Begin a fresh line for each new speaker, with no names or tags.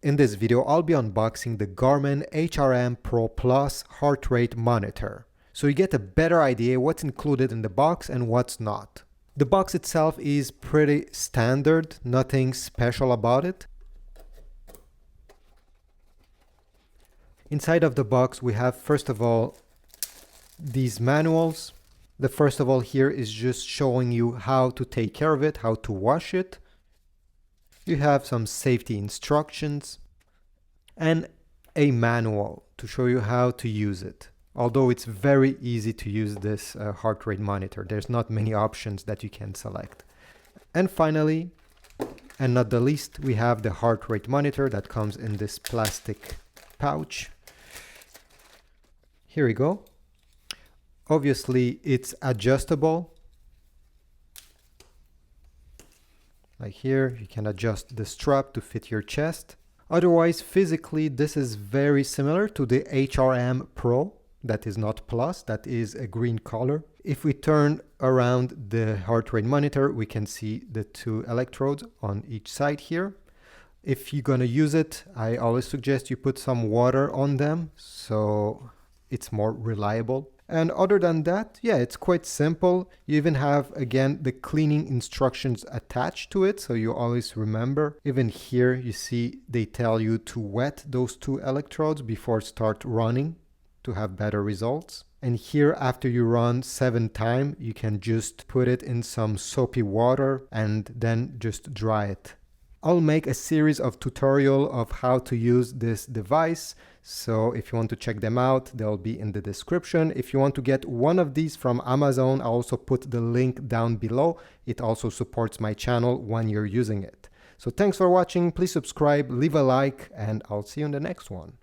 In this video, I'll be unboxing the Garmin HRM Pro Plus heart rate monitor, so you get a better idea what's included in the box and what's not. The box itself is pretty standard, nothing special about it. Inside of the box we have, first of all, these manuals. The first of all here is just showing you how to take care of it, how to wash it. You have some safety instructions and a manual to show you how to use it. Although it's very easy to use this heart rate monitor, there's not many options that you can select. And finally, and not the least, we have the heart rate monitor that comes in this plastic pouch. Here we go. Obviously, it's adjustable. Like here, you can adjust the strap to fit your chest. Otherwise, physically, this is very similar to the HRM Pro. That is not Plus, that is a green color. If we turn around the heart rate monitor, we can see the two electrodes on each side here. If you're gonna use it, I always suggest you put some water on them so it's more reliable. And other than that, yeah, it's quite simple. You even have, again, the cleaning instructions attached to it, so you always remember. Even here, you see they tell you to wet those two electrodes before start running to have better results. And here, after you run 7 times, you can just put it in some soapy water and then just dry it. I'll make a series of tutorials of how to use this device, so if you want to check them out, they'll be in the description. If you want to get one of these from Amazon, I'll also put the link down below. It also supports my channel when you're using it. So thanks for watching, please subscribe, leave a like, and I'll see you in the next one.